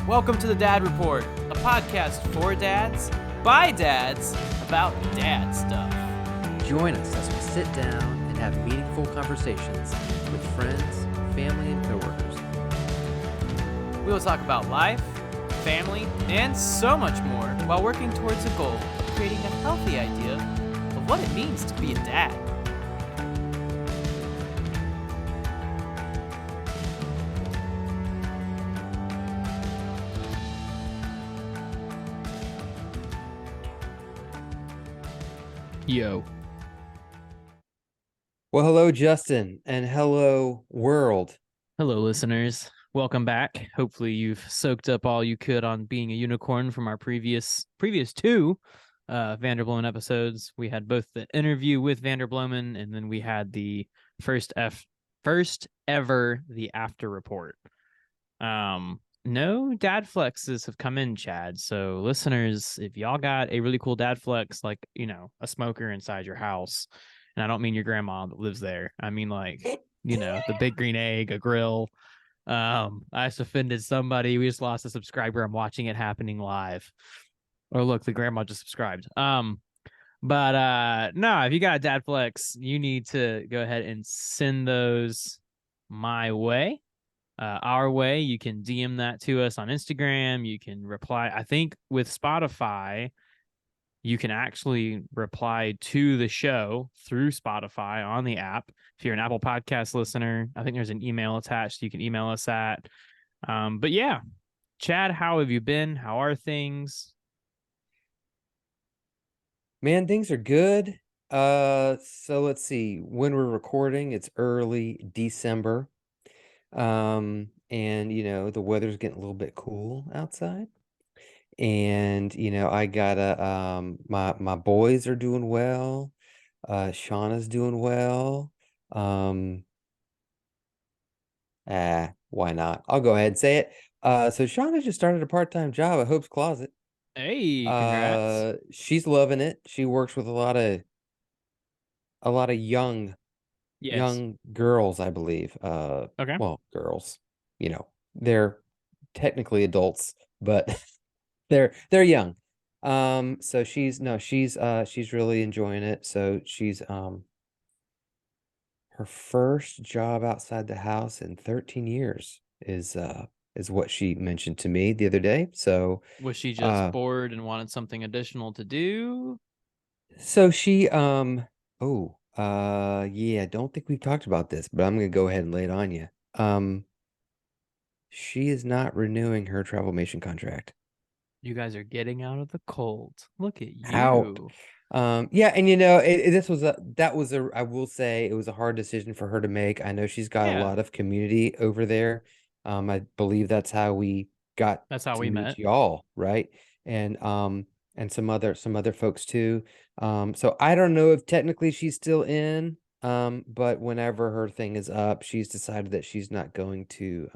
Welcome to the Dad Report, a podcast for dads, by dads, about dad stuff. Join us as we sit down and have meaningful conversations with friends, family, and coworkers. We will talk about life, family, and so much more while working towards a goal of creating a healthy idea of what it means to be a dad. Yo. Well, hello, Justin, and hello, world. Hello, listeners. Welcome back. Hopefully you've soaked up all you could on being a unicorn from our previous two Vanderbloemen episodes. We had both the interview with Vanderbloemen, and then we had the first ever the after report. No dad flexes have come in, Chad. So listeners, if y'all got a really cool dad flex, like, a smoker inside your house, and I don't mean your grandma that lives there. I mean, like, the big green egg, a grill. I just offended somebody. We just lost a subscriber. I'm watching it happening live. Or look, the grandma just subscribed. But no, if you got a dad flex, you need to go ahead and send those my way. Our way. You can DM that to us on Instagram. You can reply. I think with Spotify, you can actually reply to the show through Spotify on the app. If you're an Apple Podcast listener, I think there's an email attached you can email us at. But yeah, Chad, how have you been? How are things? Man, things are good. So let's see. When we're recording, it's early December. And the weather's getting a little bit cool outside. And I gotta my boys are doing well. Shauna's doing well. Why not? I'll go ahead and say it. So Shauna just started a part-time job at Hope's Closet. Hey, congrats. She's loving it. She works with a lot of young girls, I believe. Okay. Well, girls, they're technically adults, but they're young. So she's really enjoying it. So she's her first job outside the house in 13 years is what she mentioned to me the other day. So Was she just bored and wanted something additional to do? so she yeah, don't think we've talked about this, but I'm gonna go ahead and lay it on you. She is not renewing her Travelmation contract. You guys are getting out of the cold. Look at Out. you. Yeah, and I will say it was a hard decision for her to make. I know she's got a Yeah. lot of community over there. I believe that's how we got That's how to we meet met. y'all, right? And some other folks too. So I don't know if technically she's still in. But whenever her thing is up, she's decided that she's not going to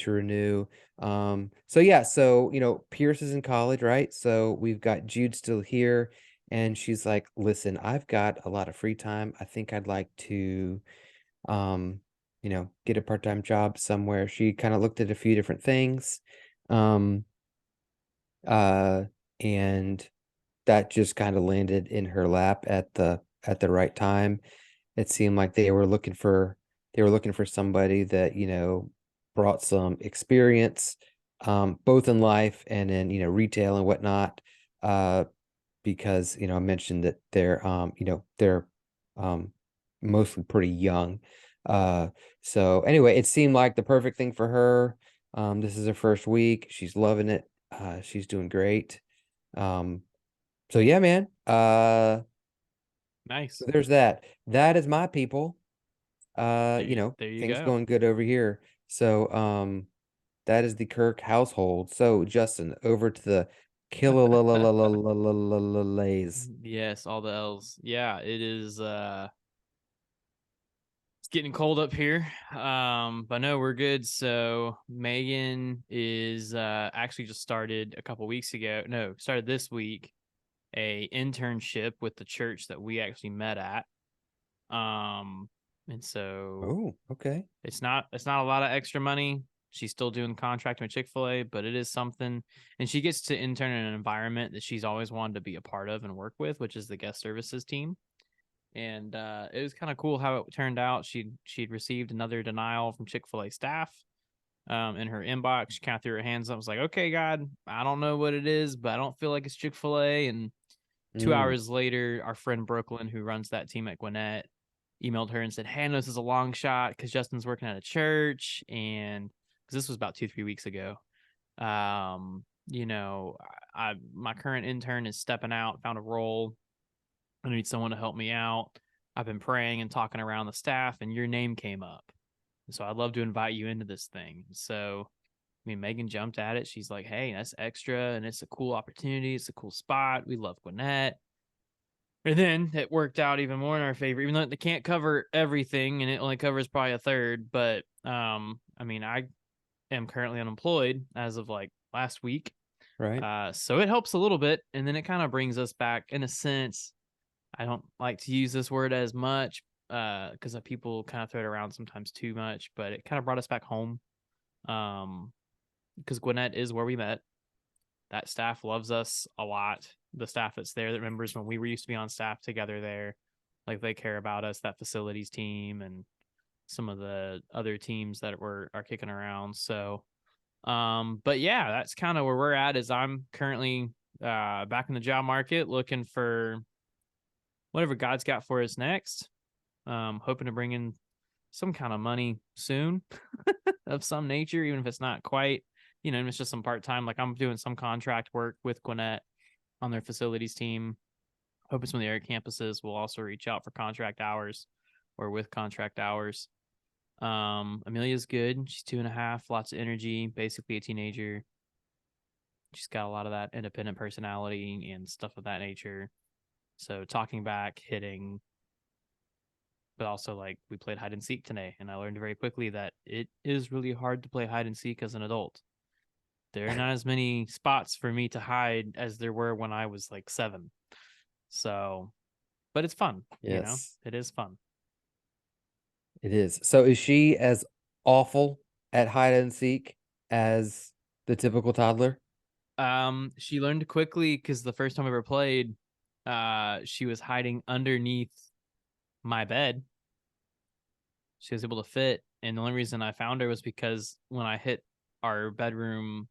renew. So yeah, so Pierce is in college, right? So we've got Jude still here, and she's like, listen, I've got a lot of free time. I think I'd like to get a part-time job somewhere. She kind of looked at a few different things. Um and that just kind of landed in her lap at the right time. It seemed like they were looking for somebody that brought some experience, both in life and in retail and whatnot. Because I mentioned that they're mostly pretty young. So anyway, it seemed like the perfect thing for her. This is her first week. She's loving it. She's doing great. So yeah, man. Nice. So there's that. That is my people. There you Things go. going good over here. So that is the Kirk household. So Justin, over to the Killalays. Yes, all the L's. Yeah, it is it's getting cold up here. But no, we're good. So Megan is actually just started a couple weeks ago. No, started this week a internship with the church that we actually met at. And so Oh, okay. it's not a lot of extra money. She's still doing contracting with Chick-fil-A, but it is something. And she gets to intern in an environment that she's always wanted to be a part of and work with, which is the guest services team. And it was kind of cool how it turned out. She'd received another denial from Chick-fil-A staff in her inbox. She kind of threw her hands up, was like, okay, God, I don't know what it is, but I don't feel like it's Chick-fil-A. And 2 hours later, our friend Brooklyn, who runs that team at Gwinnett, emailed her and said, hey, I know this is a long shot because Justin's working at a church. And because this was about 2-3 weeks ago. You know, my current intern is stepping out, found a role. I need someone to help me out. I've been praying and talking around the staff, and your name came up. So I'd love to invite you into this thing. So, I mean, Megan jumped at it. She's like, hey, that's extra, and it's a cool opportunity. It's a cool spot. We love Gwinnett. And then it worked out even more in our favor, even though they can't cover everything, and it only covers probably a third. But, I mean, I am currently unemployed as of like last week. Right. So it helps a little bit. And then it kind of brings us back in a sense. I don't like to use this word as much because people kind of throw it around sometimes too much, but it kind of brought us back home because Gwinnett is where we met. That staff loves us a lot. The staff that's there that remembers when we used to be on staff together there, like they care about us, that facilities team and some of the other teams that are kicking around. So, but yeah, that's kind of where we're at. Is I'm currently back in the job market looking for whatever God's got for us next. Hoping to bring in some kind of money soon of some nature, even if it's not quite, it's just some part-time. Like I'm doing some contract work with Gwinnett on their facilities team. Hoping some of the area campuses will also reach out for contract hours or with contract hours. Amelia's good. She's 2.5, lots of energy, basically a teenager. She's got a lot of that independent personality and stuff of that nature. So talking back, hitting, but also like we played hide and seek today, and I learned very quickly that it is really hard to play hide and seek as an adult. There are not as many spots for me to hide as there were when I was like 7. So, but it's fun. Yes. It is fun. It is. So is she as awful at hide and seek as the typical toddler? She learned quickly because the first time we ever played, she was hiding underneath my bed. She was able to fit, and the only reason I found her was because when I hit our bedroom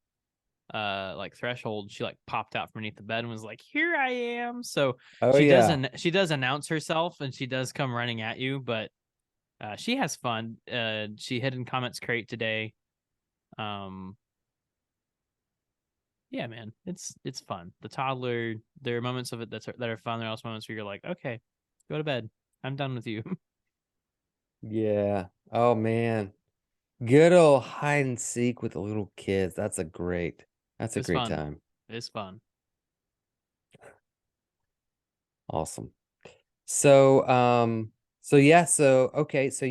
like threshold, she like popped out from beneath the bed and was like, here I am. So Oh yeah. she does announce herself, and she does come running at you, but she has fun. She hid in comments crate today. Yeah, man, it's fun. The toddler, there are moments of it that are fun. There are also moments where you're like, okay, go to bed, I'm done with you. Yeah. Oh man. Good old hide and seek with the little kids. That's a It's great fun. time. It's fun. Awesome. So, so yeah, so okay, so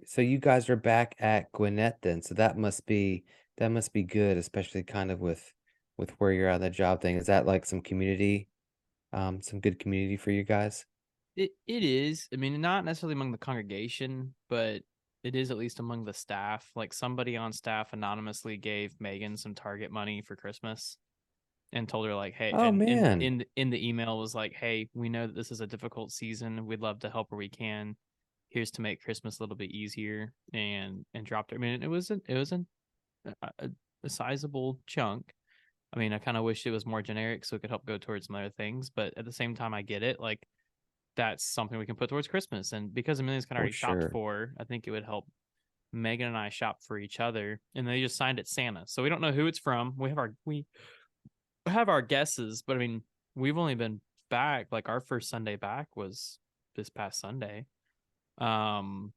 so you guys are back at Gwinnett then. So that must be good, especially kind of with where you're at the job thing. Is that like some good community for you guys? It is. I mean, not necessarily among the congregation, but it is at least among the staff. Like somebody on staff anonymously gave Megan some Target money for Christmas and told her like, hey, Oh and man. in the email was like, hey, we know that this is a difficult season. We'd love to help where we can. Here's to make Christmas a little bit easier, and dropped her. I mean, it was a sizable chunk. I mean, I kind of wish it was more generic so it could help go towards some other things, but at the same time, I get it. Like that's something we can put towards Christmas. And because Amelia's kind of For already shopped sure. for, I think it would help Megan and I shop for each other. And they just signed it Santa. So we don't know who it's from. We have our guesses, but I mean, we've only been back, like our first Sunday back was this past Sunday. Um,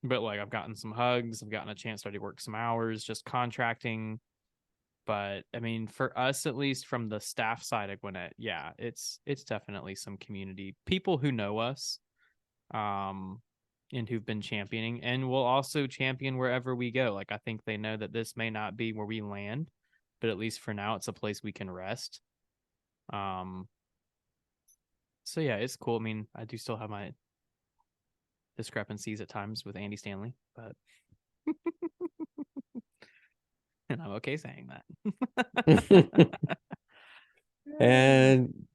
but like I've gotten some hugs, I've gotten a chance to already work some hours just contracting. But I mean, for us at least from the staff side of Gwinnett, yeah, it's definitely some community people who know us, um, and who've been championing, and will also champion wherever we go. Like I think they know that this may not be where we land, but at least for now, it's a place we can rest. Um, so yeah, it's cool. I mean, I do still have my discrepancies at times with Andy Stanley, but And I'm okay saying that. And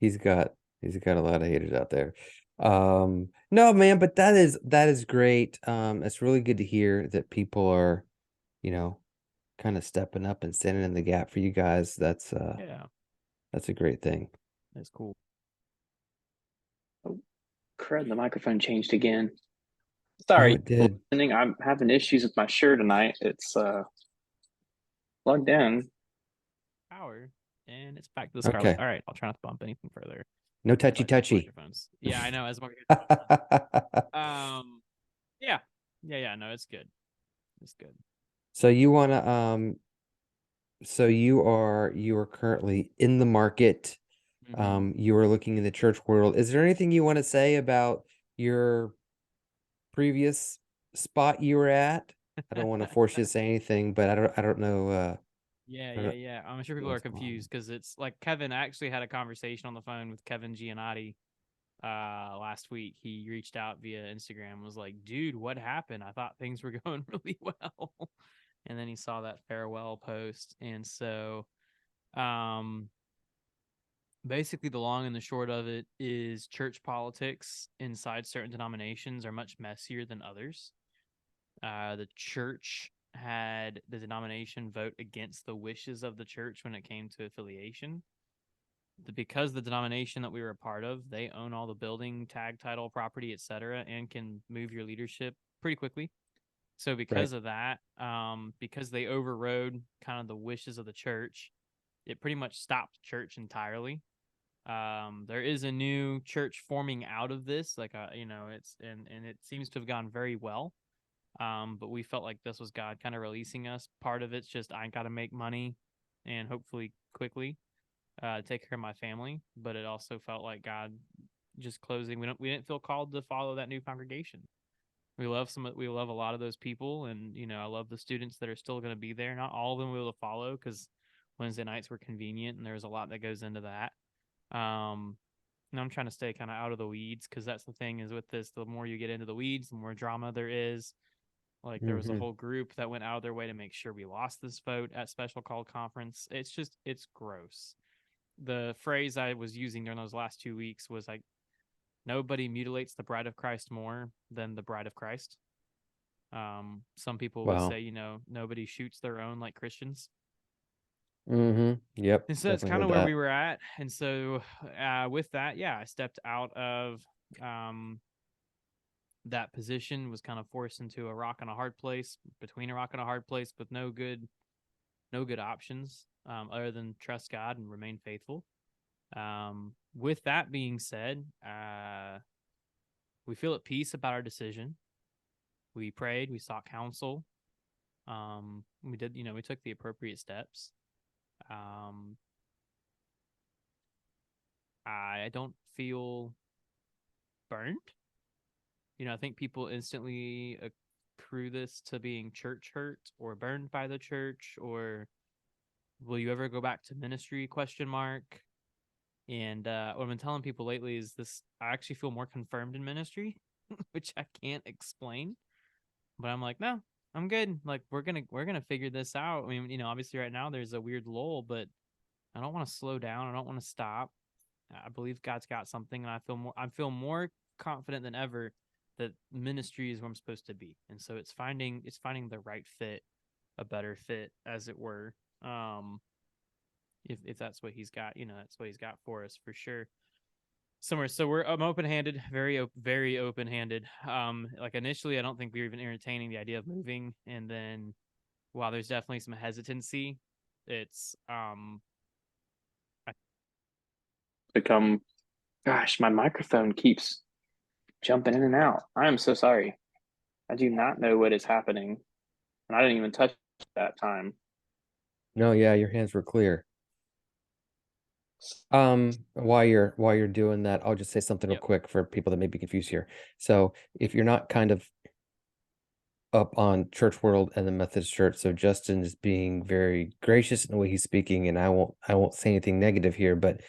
he's got a lot of haters out there. No, man, but that is great. It's really good to hear that people are, you know, kind of stepping up and standing in the gap for you guys. That's Yeah, a great thing. that's cool. Oh, crud, the microphone changed again. Oh, Sorry, it did. listening. I'm having issues with my shirt tonight. It's plugged in. Power, and it's back to the Scarlet. Okay. All right, I'll try not to bump anything further. No Besides touchy my touchy. microphones. Yeah, I know. As long yeah, no, it's good. It's good. So you wanna so you are currently in the market. You are looking in the church world. Is there anything you want to say about your previous spot you were at? I don't want to force you to say anything, but I don't know. Yeah. I'm sure people are what's going on. confused because it's like Kevin actually had a conversation on the phone with Kevin Giannotti last week. He reached out via Instagram and was like, dude, what happened? I thought things were going really well. And then he saw that farewell post. And so basically the long and the short of it is church politics inside certain denominations are much messier than others. The church had the denomination vote against the wishes of the church when it came to affiliation. Because the denomination that we were a part of, they own all the building, tag title, property, etc., and can move your leadership pretty quickly. So because of that, because they overrode kind of the wishes of the church, it pretty much stopped church entirely. There is a new church forming out of this, like it's and it seems to have gone very well. But we felt like this was God kind of releasing us. Part of it's just I got to make money, and hopefully quickly, take care of my family. But it also felt like God just closing. We didn't feel called to follow that new congregation. We love a lot of those people, and I love the students that are still going to be there. Not all of them we will follow because Wednesday nights were convenient, and there's a lot that goes into that. And I'm trying to stay kind of out of the weeds because that's the thing is with this, the more you get into the weeds, the more drama there is. Like there was a whole group that went out of their way to make sure we lost this vote at special call conference. It's gross. The phrase I was using during those last 2 weeks was like, nobody mutilates the bride of Christ more than the bride of Christ. Some people would say, nobody shoots their own like Christians. Yep. And so that's kind of where we were at. And so with that, I stepped out of that position, was kind of forced into a rock and a hard place, between a rock and a hard place with no good options other than trust God and remain faithful. With that being said, we feel at peace about our decision. We prayed, we sought counsel. We did, we took the appropriate steps. I don't feel burned. I think people instantly accrue this to being church hurt or burned by the church, or will you ever go back to ministry ? And what I've been telling people lately is this: I actually feel more confirmed in ministry, which I can't explain. But I'm like, no, I'm good. Like we're gonna figure this out. I mean, obviously right now there's a weird lull, but I don't want to slow down. I don't want to stop. I believe God's got something, and I feel more confident than ever that ministry is where I'm supposed to be. And so it's finding the right fit, a better fit, as it were. If that's what he's got, that's what he's got for us for sure. Somewhere. So I'm open-handed, very open-handed. Like initially, I don't think we were even entertaining the idea of moving, and then while there's definitely some hesitancy, it's become, gosh, my microphone keeps jumping in and out. I am so sorry. I do not know what is happening, and I didn't even touch that time. No, yeah, your hands were clear. While you're doing that, I'll just say something real quick for people that may be confused here. So if you're not kind of up on church world and the Methodist Church, so Justin is being very gracious in the way he's speaking, and I won't say anything negative here, but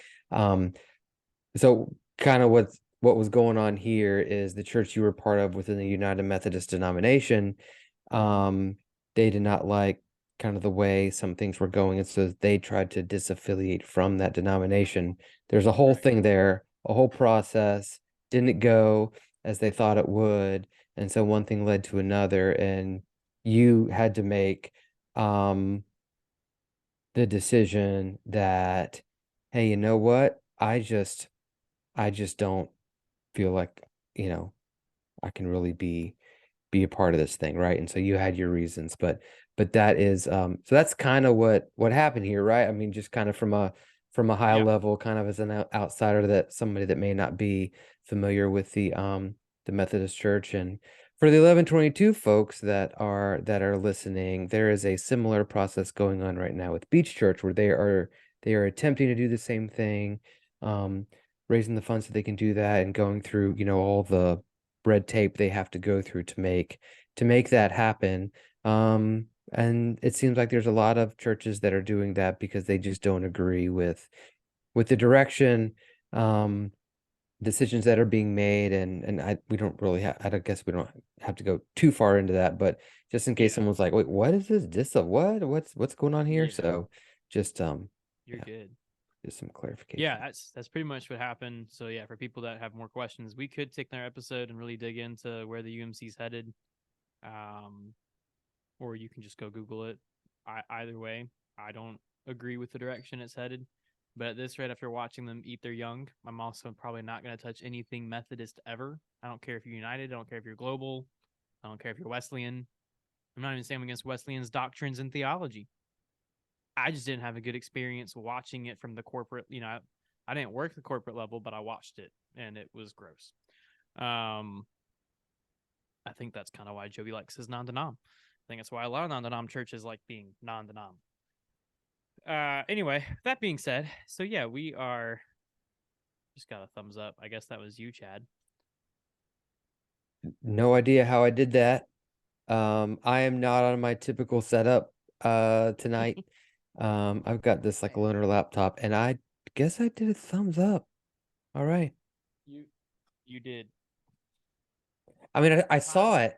so kind of what was going on here is the church you were part of within the United Methodist denomination They did not like kind of the way some things were going, and so they tried to disaffiliate from that denomination. There's a whole Right. thing there, a whole process. Didn't go as they thought it would, and so one thing led to another, and you had to make the decision that, hey, you know what? I just don't feel like, I can really be a part of this thing, right? And so you had your reasons, but that is so that's kind of what happened here, right? I mean, just kind of from a high Yeah. level, kind of as an outsider, that somebody that may not be familiar with the Methodist Church. And for the 1122 folks that are listening, there is a similar process going on right now with Beach Church, where they are attempting to do the same thing, um raising the funds so they can do that, and going through, all the red tape they have to go through to make that happen. And it seems like there's a lot of churches that are doing that because they just don't agree with the direction, um, decisions that are being made, and we don't really have, I don't guess we don't have to go too far into that, but just in case Yeah. someone's like, wait, what is this? What's going on here? Yeah. So just You're yeah, good. just some Yeah, clarification. that's pretty much what happened. So yeah, for people that have more questions, we could take their episode and really dig into where the UMC's headed. Um, or you can just go Google it. Either way, I don't agree with the direction it's headed. But at this rate, after watching them eat their young, I'm also probably not going to touch anything Methodist ever. I don't care if you're United. I don't care if you're Global. I don't care if you're Wesleyan. I'm not even saying against Wesleyan's doctrines and theology. I just didn't have a good experience watching it from the corporate. I didn't work the corporate level, but I watched it and it was gross. Um, I think that's kind of why Joey likes his non-denom. I think that's why a lot of non-denom churches like being non-denom. Anyway, that being said, so yeah, we are just got a thumbs up. I guess that was you, Chad. No idea how I did that. I am not on my typical setup tonight. I've got this like loaner laptop, and I guess I did a thumbs up. All right. You did. I mean, I saw it,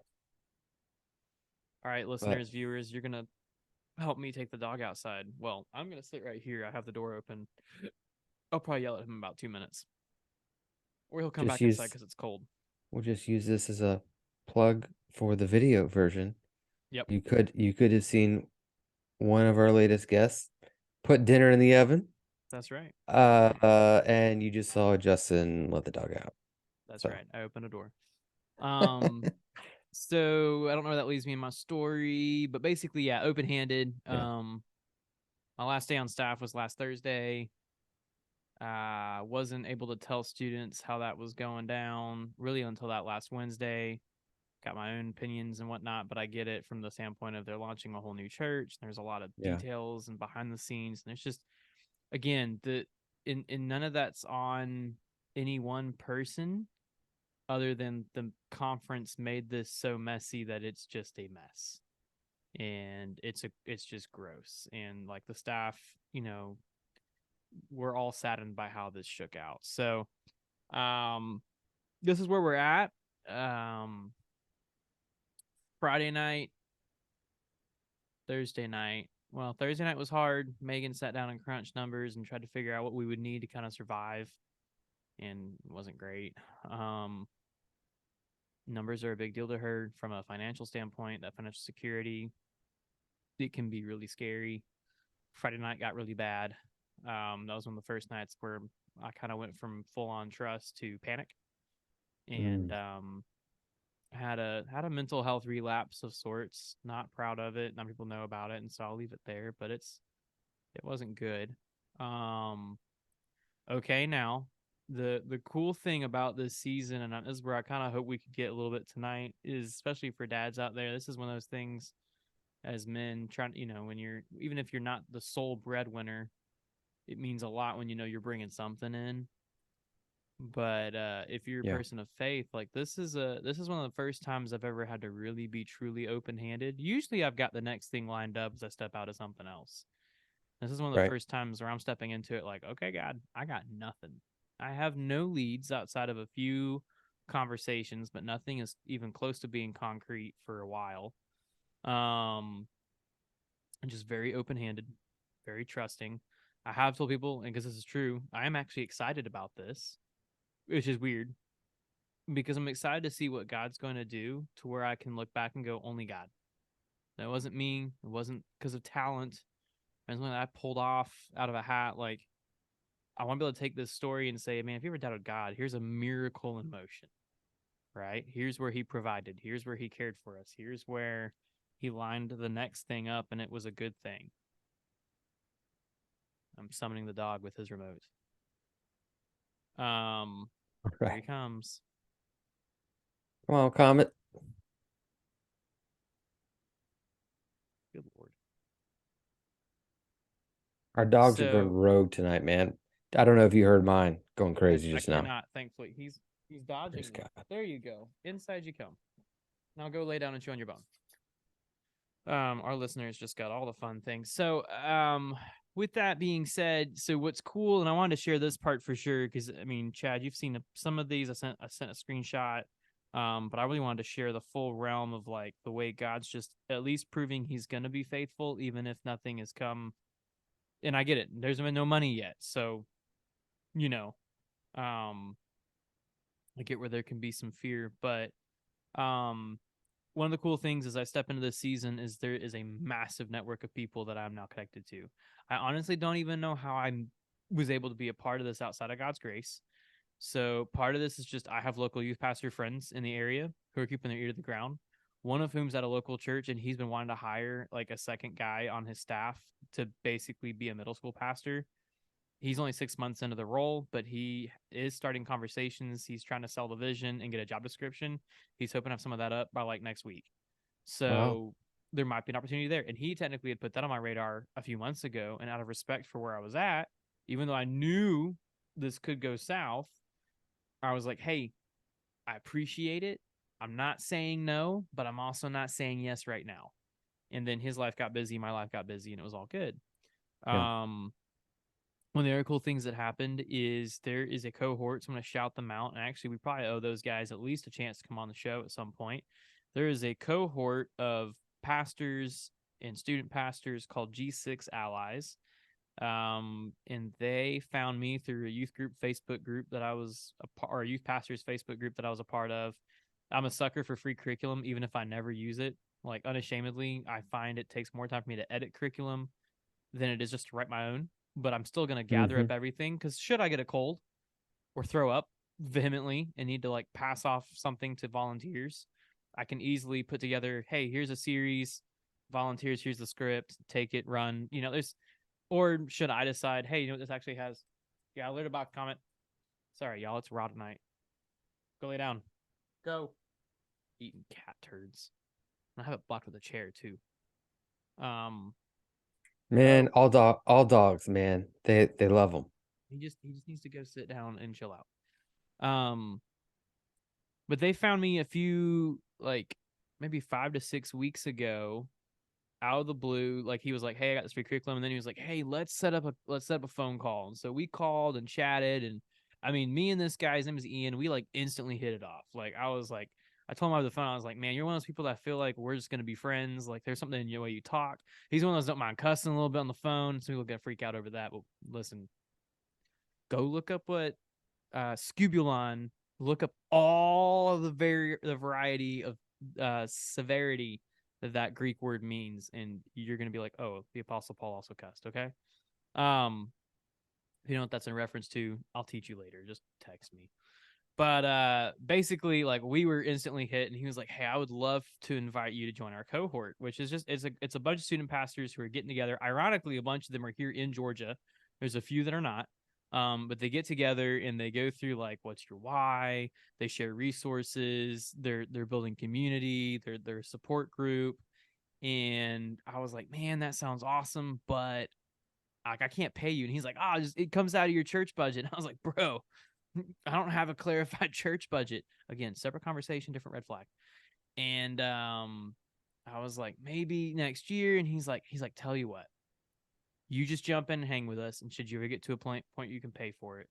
All right, but listeners, viewers, you're gonna help me take the dog outside. Well, I'm gonna sit right here. I have the door open. I'll probably yell at him in about 2 minutes, or he'll come just back inside use because it's cold. we'll just use this as a plug for the video version. Yep, You could have seen one of our latest guests put dinner in the oven. that's right. And you just saw Justin let the dog out. That's So right. I opened a door. Um, so I don't know where that leaves me in my story, but basically, yeah, open-handed. yeah, My last day on staff was last Thursday. Wasn't able to tell students how that was going down really until that last Wednesday. Got my own opinions and whatnot, but I get it from the standpoint of they're launching a whole new church. There's a lot of yeah, details and behind the scenes, and it's just again in none of that's on any one person other than the conference made this so messy that it's just a mess, and it's just gross, and like the staff, we're all saddened by how this shook out. So this is where we're at. um Friday night, Thursday night. Well, Thursday night was hard. Megan sat down and crunched numbers and tried to figure out what we would need to kind of survive, and it wasn't great. Numbers are a big deal to her from a financial standpoint. That financial security, it can be really scary. Friday night got really bad. That was one of the first nights where I kind of went from full on trust to panic, and mm, had a mental health relapse of sorts. Not proud of it. Not people know about it, and so I'll leave it there. But it wasn't good. Um, okay, now the cool thing about this season, and this is where I kind of hope we could get a little bit tonight, is especially for dads out there. This is one of those things as men trying, when you're even if you're not the sole breadwinner, it means a lot when you're bringing something in. But if you're a yeah, person of faith, like this is one of the first times I've ever had to really be truly open-handed. Usually I've got the next thing lined up as I step out of something else. This is one of the right. first times where I'm stepping into it like, okay, God, I got nothing. I have no leads outside of a few conversations, but nothing is even close to being concrete for a while. And just very open-handed, very trusting. I have told people, and because this is true, I am actually excited about this, which is weird because I'm excited to see what God's going to do to where I can look back and go, only God. That wasn't me. It wasn't because of talent. And something that I pulled off out of a hat. Like, I want to be able to take this story and say, man, if you ever doubted God, here's a miracle in motion, right? Here's where he provided. Here's where he cared for us. Here's where he lined the next thing up, and it was a good thing. I'm summoning the dog with his remote. Here he comes. Come on, Comet. Good Lord. Our dogs are So- going rogue tonight, man. I don't know if you heard mine going crazy I just now. cannot, thankfully. He's dodging Praise me. God. There you go. Inside you come. Now go lay down and chew on your bone. Our listeners just got all the fun things. So, with that being said, so what's cool, and I wanted to share this part for sure, because I mean, Chad, you've seen some of these. I sent a screenshot, but I really wanted to share the full realm of like the way God's just at least proving He's gonna be faithful, even if nothing has come. And I get it. There's been no money yet, so you know, I get where there can be some fear, but one of the cool things as I step into this season is there is a massive network of people that I'm now connected to. I honestly don't even know how I was able to be a part of this outside of God's grace. So part of this is just I have local youth pastor friends in the area who are keeping their ear to the ground. One of whom's at a local church, and he's been wanting to hire like a second guy on his staff to basically be a middle school pastor. He's only 6 months into the role, but he is starting conversations. He's trying to sell the vision and get a job description. He's hoping to have some of that up by like next week. So there might be an opportunity there. And he technically had put that on my radar a few months ago. And out of respect for where I was at, even though I knew this could go south, I was like, hey, I appreciate it. I'm not saying no, but I'm also not saying yes right now. And then his life got busy, my life got busy, and it was all good. Yeah. One of the other cool things that happened is there is a cohort, so I'm going to shout them out. And actually, we probably owe those guys at least a chance to come on the show at some point. There is a cohort of pastors and student pastors called G6 Allies. And they found me through a youth group Facebook group that I was or a youth pastors Facebook group that I was a part of. I'm a sucker for free curriculum, even if I never use it. Like unashamedly, I find it takes more time for me to edit curriculum than it is just to write my own. But I'm still going to gather up everything because should I get a cold or throw up vehemently and need to like pass off something to volunteers, I can easily put together, hey, here's a series, volunteers, here's the script, take it, run. You know, there's, or should I decide, hey, you know what this actually has? Yeah, litter box comment. Sorry, y'all, it's raw tonight. Go lay down. Go. Eating cat turds. I have it blocked with a chair too. Man, all dogs, man. They love them. He just needs to go sit down and chill out. But they found me a few like maybe 5 to 6 weeks ago out of the blue. Like he was like, hey, I got this free curriculum, and then he was like, hey, let's set up a phone call. And so we called and chatted, and I mean, me and this guy's name is Ian, we like instantly hit it off. Like I was like, I told him over the phone, I was like, man, you're one of those people that I feel like we're just gonna be friends. Like there's something in the way you talk. He's one of those don't mind cussing a little bit on the phone. Some people get freak out over that. But listen, go look up what Scubulon, look up all of the variety of severity that Greek word means, and you're gonna be like, oh, the Apostle Paul also cussed. Okay. If you know what that's in reference to, I'll teach you later. Just text me. But basically, like we were instantly hit, and he was like, hey, I would love to invite you to join our cohort, which is just it's a bunch of student pastors who are getting together. Ironically, a bunch of them are here in Georgia. There's a few that are not. But they get together and they go through like, what's your why? They share resources. They're building community. They're a support group. And I was like, man, that sounds awesome, but like I can't pay you. And he's like, it comes out of your church budget. And I was like, bro, I don't have a clarified church budget. Again, separate conversation, different red flag. And I was like, maybe next year. And he's like, tell you what, you just jump in and hang with us, and should you ever get to a point you can pay for it,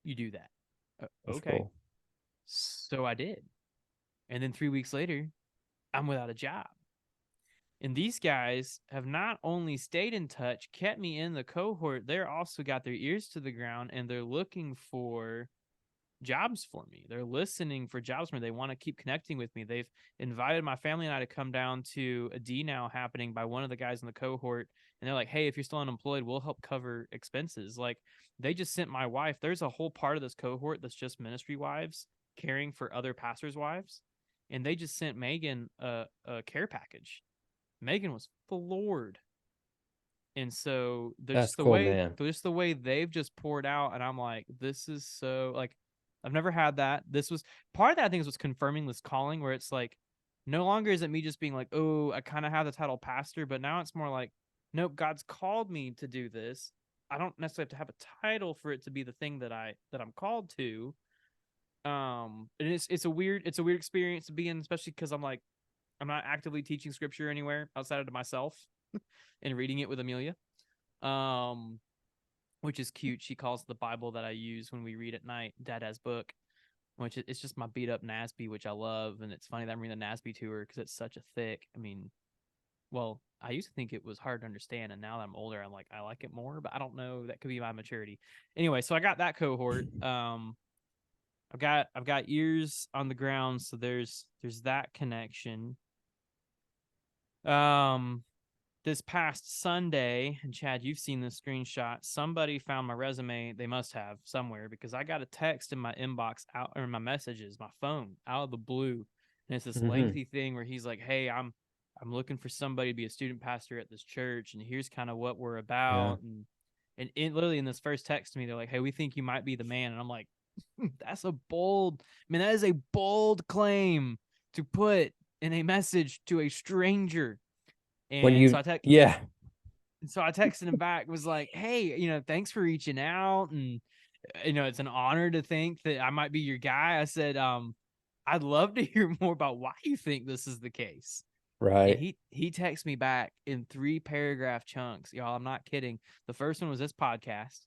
you do that. Okay. Cool. So I did. And then 3 weeks later, I'm without a job. And these guys have not only stayed in touch, kept me in the cohort, they're also got their ears to the ground and they're looking for jobs for me. They're listening for jobs for me. They want to keep connecting with me. They've invited my family and I to come down to a D now happening by one of the guys in the cohort. And they're like, hey, if you're still unemployed, we'll help cover expenses. Like, they just sent my wife. There's a whole part of this cohort that's just ministry wives caring for other pastors' wives. And they just sent Megan a care package. Megan was floored. And so there's That's cool, man. just the way they've just poured out, and I'm like, this is so like, I've never had that. This was part of that, I think, was confirming this calling where it's like, no longer is it me just being like, oh, I kind of have the title pastor, but now it's more like, nope, God's called me to do this. I don't necessarily have to have a title for it to be the thing that I'm called to. And it's a weird experience to be in, especially because I'm like, I'm not actively teaching scripture anywhere outside of myself and reading it with Amelia. Which is cute. She calls the Bible that I use when we read at night Dada's book, which it's just my beat up NASB, which I love. And it's funny that I'm reading the NASB to her because it's such a thick. I mean, well, I used to think it was hard to understand, and now that I'm older, I'm like, I like it more, but I don't know. That could be my maturity. Anyway, so I got that cohort. I've got ears on the ground, so there's that connection. This past Sunday, and Chad, you've seen this screenshot. Somebody found my resume. They must have somewhere because I got a text in my inbox out or my messages, my phone out of the blue, and it's this lengthy thing where he's like, "Hey, I'm looking for somebody to be a student pastor at this church, and here's kind of what we're about." And literally in this first text to me, they're like, "Hey, we think you might be the man," and I'm like, "That's a bold, that is a bold claim to put in a message to a stranger." When And you, so I texted him back, was like, hey, thanks for reaching out. And, it's an honor to think that I might be your guy. I said, I'd love to hear more about why you think this is the case. right. And he texted me back in 3-paragraph chunks. Y'all, I'm not kidding. The first one was this podcast.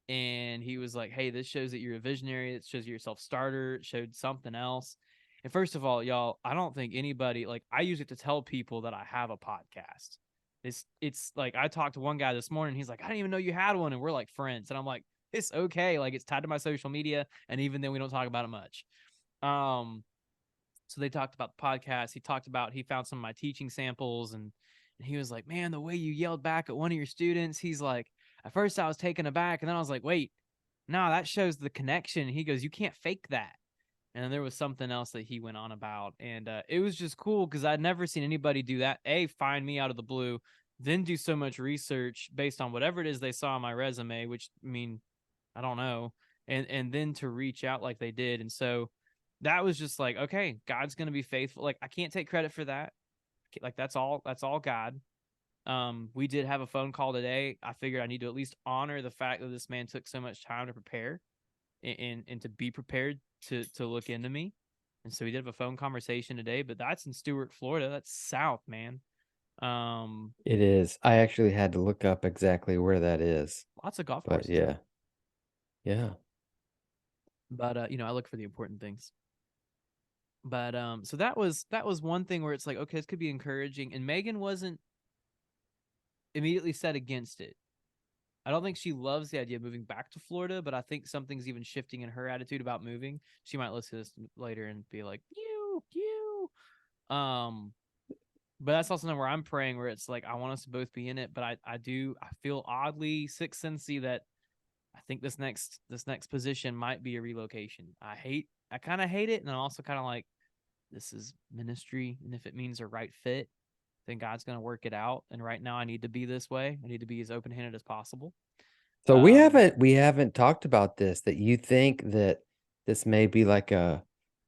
And he was like, hey, this shows that you're a visionary. It shows you're a self-starter. It showed something else. And first of all, y'all, I don't think anybody, like, I use it to tell people that I have a podcast. It's like, I talked to one guy this morning. He's like, I didn't even know you had one. And we're like friends. And I'm like, it's okay. Like, it's tied to my social media. And even then we don't talk about it much. So they talked about the podcast. He found some of my teaching samples and he was like, man, the way you yelled back at one of your students, he's like, at first I was taken aback. And then I was like, wait, no, that shows the connection. He goes, you can't fake that. And then there was something else that he went on about. And it was just cool because I'd never seen anybody do that. Find me out of the blue, then do so much research based on whatever it is they saw on my resume, which, I mean, I don't know. And then to reach out like they did. And so that was just like, okay, God's going to be faithful. Like, I can't take credit for that. Like, that's all God. We did have a phone call today. I figured I need to at least honor the fact that this man took so much time to prepare and to be prepared to look into me. And so we did have a phone conversation today, but that's in Stewart, Florida. That's south, man. It is. I actually had to look up exactly where that is. Lots of golf But courses. yeah. Yeah. But I look for the important things. But so that was one thing where it's like, okay, this could be encouraging. And Megan wasn't immediately set against it. I don't think she loves the idea of moving back to Florida, but I think something's even shifting in her attitude about moving. She might listen to this later and be like, you. But that's also where I'm praying, where it's like, I want us to both be in it. But I feel oddly sixth sensey that I think this next position might be a relocation. I kind of hate it. And I'm also kind of like, this is ministry. And if it means a right fit, then God's going to work it out. And right now I need to be this way. I need to be as open-handed as possible. So we haven't talked about this, that you think that this may be like a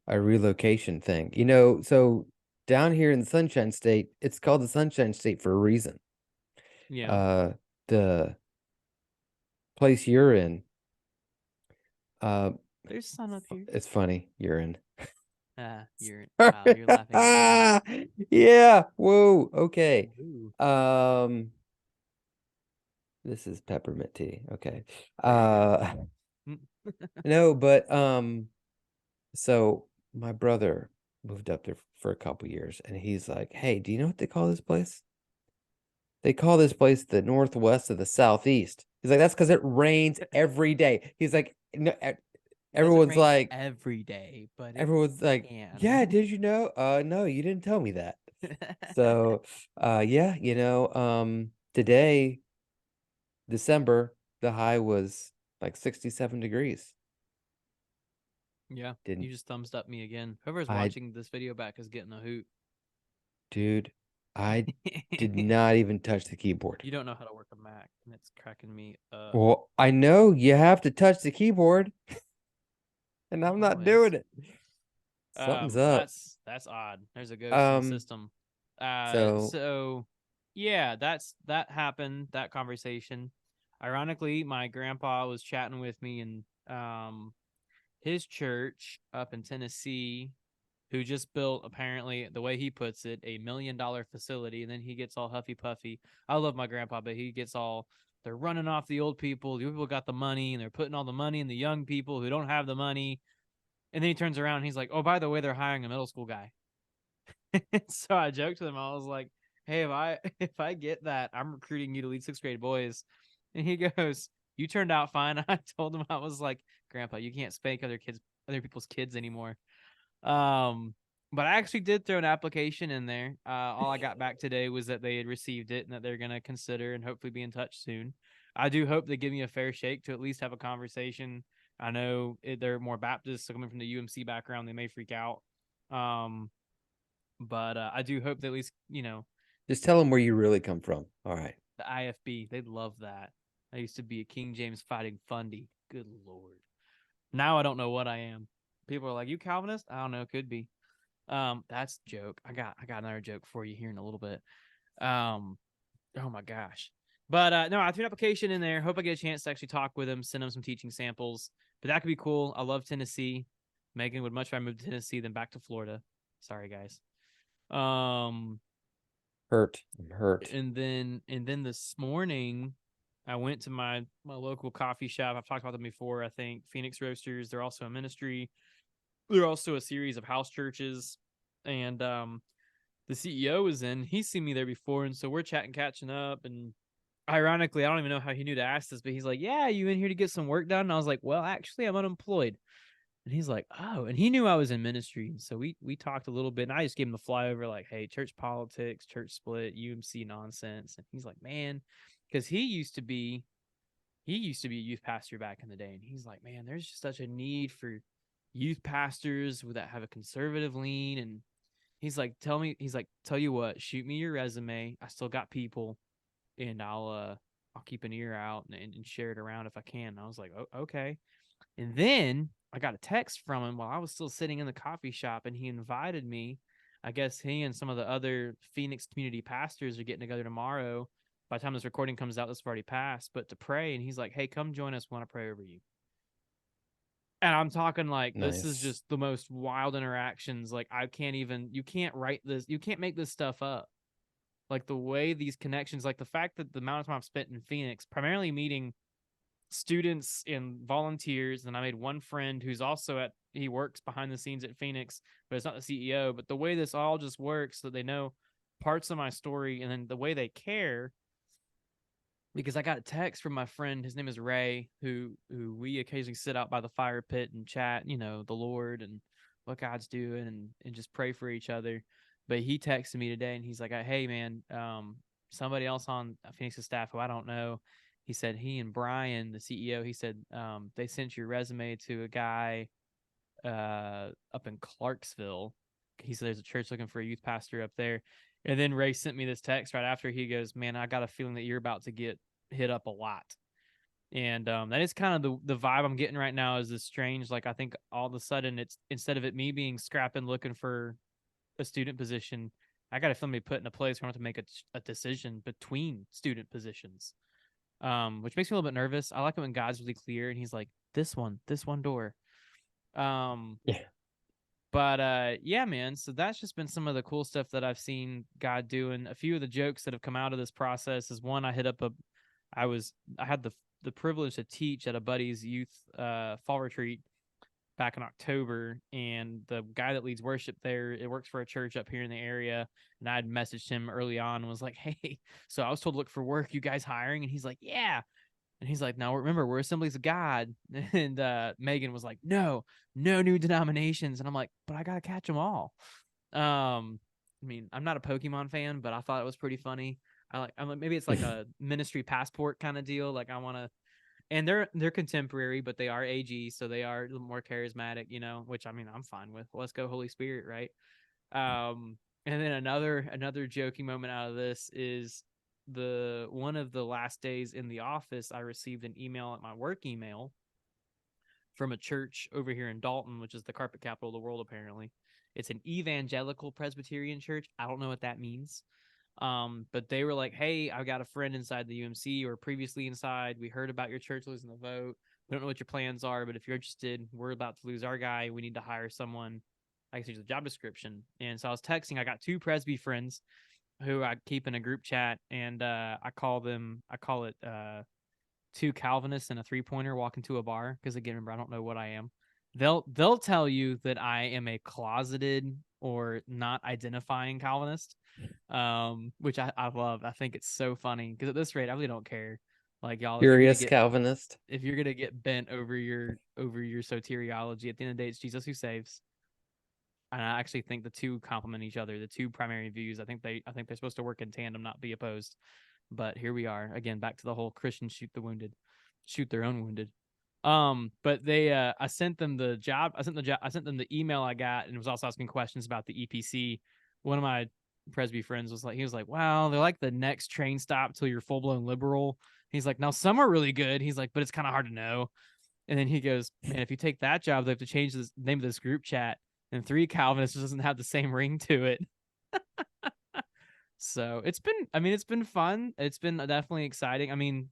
relocation thing. So down here in the Sunshine State, it's called the Sunshine State for a reason. Yeah. The place you're in, there's sun up here. It's funny, you're in. You're laughing. Yeah. Whoa. Okay. Ooh. This is peppermint tea. Okay. No, but so my brother moved up there for a couple years, and he's like, "Hey, do you know what they call this place? They call this place the Northwest of the Southeast." He's like, "That's because it rains every day." He's like, "No, everyone's like, every day, but everyone's like, can. yeah, did you know? No, you didn't tell me that." So, yeah, today, December, the high was like 67 degrees. Yeah, Didn't you just thumbs up me again. Whoever's I, watching this video back is getting a hoot. dude, I did not even touch the keyboard. You don't know how to work a Mac, and it's cracking me up. Well, I know you have to touch the keyboard, and I'm not doing it. Something's up. That's odd. There's a ghost in the Um, system. so So yeah, that happened. That conversation. Ironically, my grandpa was chatting with me, and his church up in Tennessee, who just built, apparently, the way he puts it, $1 million facility, and then he gets all huffy puffy. I love my grandpa, but he gets all, they're running off the old people. The old people got the money, and they're putting all the money in the young people who don't have the money. And then he turns around and he's like, "Oh, by the way, they're hiring a middle school guy." So I joked to him. I was like, "Hey, if I get that, I'm recruiting you to lead sixth grade boys." And he goes, "You turned out fine." I told him, I was like, "Grandpa, you can't spank other people's kids anymore." Um, but I actually did throw an application in there. All I got back today was that they had received it and that they're gonna consider and hopefully be in touch soon. I do hope they give me a fair shake to at least have a conversation. I know they're more Baptists, so coming from the UMC background, they may freak out. Um, but I do hope that at least, just tell them where you really come from. All right. the IFB, they'd love that. I used to be a King James Fighting Fundy. Good Lord. Now I don't know what I am. People are like, "You Calvinist?" I don't know. Could be. That's a joke. I got another joke for you here in a little bit. Oh my gosh. But no, I threw an application in there. Hope I get a chance to actually talk with him, send him some teaching samples. But that could be cool. I love Tennessee. Megan would much rather move to Tennessee than back to Florida. Sorry, guys. I'm hurt. And then this morning I went to my local coffee shop. I've talked about them before, I think. Phoenix Roasters. They're also a ministry. They're also a series of house churches. And the CEO was in. He's seen me there before, and so we're chatting, catching up. And ironically, I don't even know how he knew to ask this, but he's like, "Yeah, you in here to get some work done?" And I was like, "Well, actually, I'm unemployed." And he's like, "Oh," and he knew I was in ministry, and so we talked a little bit, and I just gave him the flyover, like, "Hey, church politics, church split, UMC nonsense." And he's like, "Man," because he used to be a youth pastor back in the day, and he's like, "Man, there's just such a need for youth pastors that have a conservative lean." And he's like, "Tell you what, shoot me your resume. I still got people, and I'll keep an ear out and share it around if I can." And I was like, "Oh, okay." And then I got a text from him while I was still sitting in the coffee shop, and he invited me. I guess he and some of the other Phoenix community pastors are getting together tomorrow. By the time this recording comes out, this have already passed, but to pray. And he's like, "Hey, come join us. We want to pray over you." And I'm talking like, this is Nice. just the most wild interactions. Like, you can't write this, you can't make this stuff up. Like, the way these connections, like the fact that the amount of time I've spent in Phoenix, primarily meeting students and volunteers, and I made one friend who's also he works behind the scenes at Phoenix, but it's not the CEO. But the way this all just works, so that they know parts of my story, and then the way they care, because I got a text from my friend, his name is Ray, who we occasionally sit out by the fire pit and chat, the Lord and what God's doing, and just pray for each other. But he texted me today, and he's like, "Hey man, somebody else on Phoenix's staff who I don't know," he said, he and Brian, the CEO, he said, they sent your resume to a guy up in Clarksville. He said there's a church looking for a youth pastor up there. And then Ray sent me this text right after. He goes, "Man, I got a feeling that you're about to get hit up a lot." And that is kind of the vibe I'm getting right now, is this strange, like, I think all of a sudden, it's, instead of it me being scrapping looking for a student position, I got to feel me put in a place where I have to make a decision between student positions, which makes me a little bit nervous. I like it when God's really clear and he's like, this one door. Yeah. But yeah, man. So that's just been some of the cool stuff that I've seen God doing. A few of the jokes that have come out of this process is, one, I had the privilege to teach at a buddy's youth fall retreat back in October, and the guy that leads worship there, it works for a church up here in the area, and I had messaged him early on and was like, hey, so I was told to look for work. You guys hiring? And he's like, yeah. And he's like, now remember, we're Assemblies of God. And Megan was like, no new denominations. And I'm like, but I gotta catch them all. I mean, I'm not a Pokemon fan, but I thought it was pretty funny. I'm like, maybe it's like a ministry passport kind of deal. Like I want to, and they're contemporary, but they are AG, so they are a little more charismatic, which I mean, I'm fine with. Let's go Holy Spirit, right? And then another joking moment out of this is one of the last days in the office, I received an email at my work email from a church over here in Dalton, which is the carpet capital of the world, apparently. It's an evangelical Presbyterian church. I don't know what that means. But they were like, hey, I've got a friend inside the UMC or previously inside. We heard about your church losing the vote. We don't know what your plans are, but if you're interested, we're about to lose our guy. We need to hire someone. I can see the job description. And so I was texting. I got 2 Presby friends who I keep in a group chat, and I call it 2 Calvinists and a 3-pointer walk into a bar. Because again, remember, I don't know what I am. They'll tell you that I am a closeted or not identifying Calvinist, which I love. I think it's so funny because at this rate, I really don't care. Like y'all, Curious Calvinist. If you're gonna get bent over your soteriology, at the end of the day, it's Jesus who saves. And I actually think the 2 complement each other. The 2 primary views. I think they're supposed to work in tandem, not be opposed. But here we are again, back to the whole Christians shoot their own wounded. But they, I sent them the job. I sent them the email I got, and was also asking questions about the EPC. One of my Presby friends was like, wow, they're like the next train stop till you're full blown liberal. He's like, now some are really good. He's like, but it's kind of hard to know. And then he goes, man, if you take that job, they have to change the name of this group chat. And 3 Calvinists doesn't have the same ring to it. So it's been fun. It's been definitely exciting. I mean,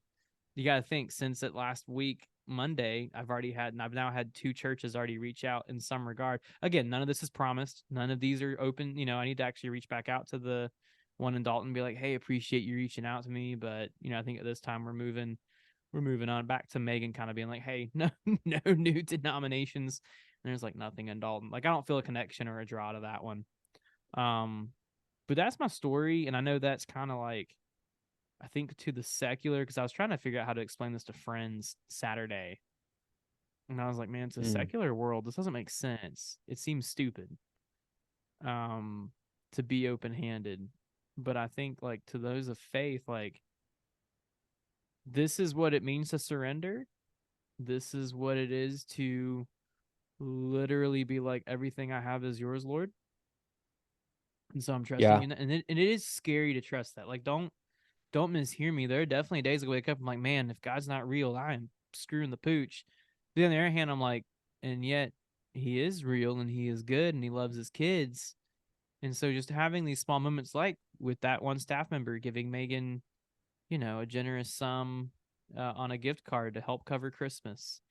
you got to think, since it last week, Monday, I've now had 2 churches already reach out in some regard. Again, none of this is promised. None of these are open. I need to actually reach back out to the one in Dalton and be like, hey, appreciate you reaching out to me. But, I think at this time we're moving on back to Megan kind of being like, hey, no new denominations. And there's like nothing in Dalton. Like I don't feel a connection or a draw to that one. But that's my story. And I know that's kind of like, I think to the secular, because I was trying to figure out how to explain this to friends Saturday. And I was like, man, it's a secular world. This doesn't make sense. It seems stupid to be open-handed. But I think like to those of faith, like this is what it means to surrender. This is what it is to literally be like, everything I have is yours, Lord. And so I'm trusting you. And it is scary to trust that. Like, don't mishear me. There are definitely days I wake up, I'm like, man, if God's not real, I am screwing the pooch. But on the other hand, I'm like, and yet he is real and he is good and he loves his kids. And so just having these small moments, like with that one staff member giving Megan, a generous sum on a gift card to help cover Christmas,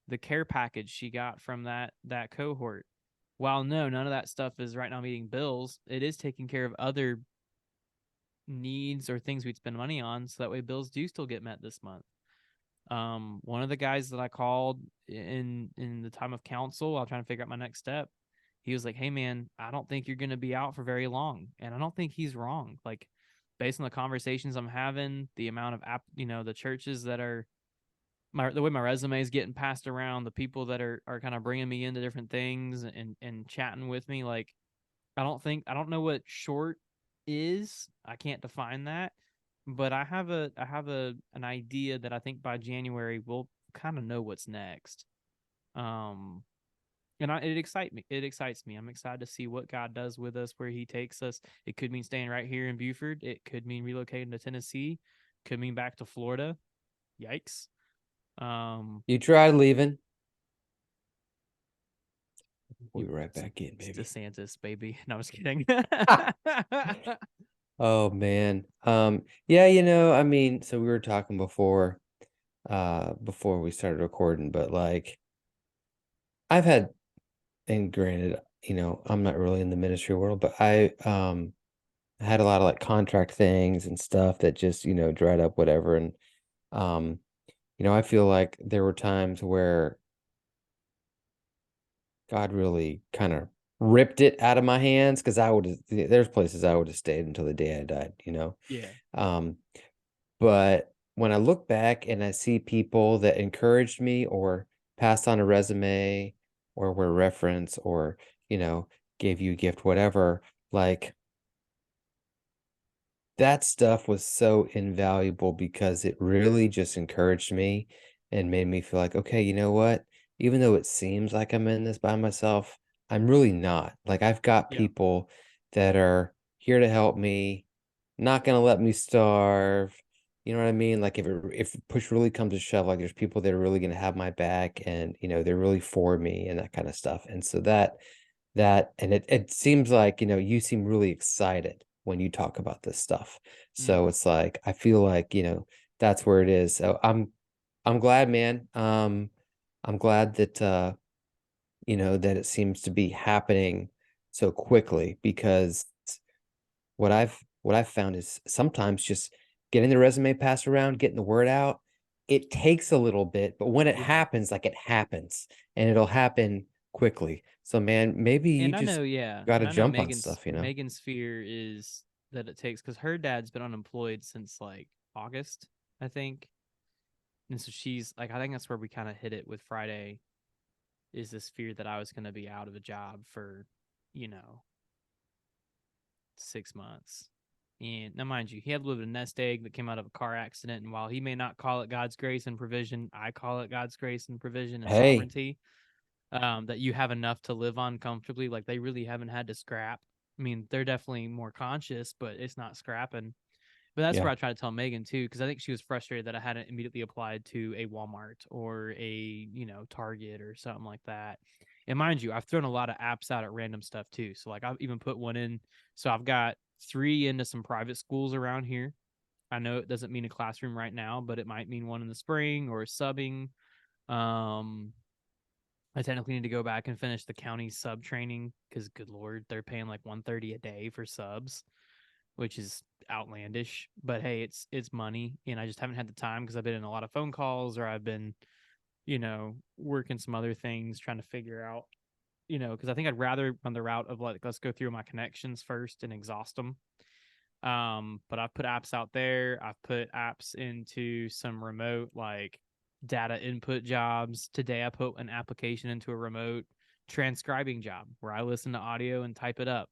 the care package she got from that cohort. While none of that stuff is right now meeting bills, it is taking care of other needs or things we'd spend money on, so that way bills do still get met this month. One of the guys that I called in the time of counsel, I'll try to figure out my next step. He was like, hey man, I don't think you're going to be out for very long. And I don't think he's wrong. Like based on the conversations I'm having, the amount of the churches that are the way my resume is getting passed around, the people that are kind of bringing me into different things and chatting with me. Like, I don't know what short is. I can't define that, but I have an idea that I think by January we'll kind of know what's next. It excites me. I'm excited to see what God does with us, where he takes us. It could mean staying right here in Buford. It could mean relocating to Tennessee. Could mean back to Florida. Yikes. You tried leaving. We'll be right back in, baby. DeSantis, baby. No, I was kidding. Oh man. Yeah, I mean, so we were talking before we started recording, but like I've had, and granted, I'm not really in the ministry world, but I had a lot of like contract things and stuff that just, dried up, whatever. And I feel like there were times where God really kind of ripped it out of my hands, because there's places I would have stayed until the day I died, you know. Yeah. But when I look back and I see people that encouraged me or passed on a resume or were reference or, you know, gave you a gift, whatever, like that stuff was so invaluable because it really just encouraged me and made me feel like, okay, you know what? Even though it seems like I'm in this by myself, I'm really not. Like I've got Yeah. people that are here to help me, not gonna let me starve. You know what I mean? Like if push really comes to shove, like there's people that are really gonna have my back and they're really for me and that kind of stuff. And so and it seems like, you seem really excited when you talk about this stuff. So Mm. it's like I feel like, that's where it is. So I'm glad, man. I'm glad that that it seems to be happening so quickly, because what I've found is sometimes just getting the resume passed around, getting the word out, it takes a little bit, but when it Yeah. happens, like it happens, and it'll happen quickly. So man, maybe you And I just know, yeah. got to And I know jump on Megan's stuff, you know? Megan's fear is that it takes, because her dad's been unemployed since like August, I think. And so she's like, I think that's where we kind of hit it with Friday, is this fear that I was going to be out of a job for, you know, 6 months. And now, mind you, he had a little bit of nest egg that came out of a car accident. And while he may not call it God's grace and provision, I call it God's grace and provision and Hey, sovereignty. That you have enough to live on comfortably. Like they really haven't had to scrap. I mean, they're definitely more conscious, but it's not scrapping. But that's yeah, where I try to tell Megan too, because I think she was frustrated that I hadn't immediately applied to a Walmart or a Target or something like that. And mind you, I've thrown a lot of apps out at random stuff too. So like I've even put one in. So I've got 3 into some private schools around here. I know it doesn't mean a classroom right now, but it might mean one in the spring or subbing. Um, I technically need to go back and finish the county sub training because, good lord, they're paying like 130 a day for subs, which is outlandish. But hey, it's money, and I just haven't had the time because I've been in a lot of phone calls or I've been, working some other things, trying to figure out, because I think I'd rather run the route of like let's go through my connections first and exhaust them. But I've put apps out there. I've put apps into some remote like data input jobs. Today I put an application into a remote transcribing job where I listen to audio and type it up.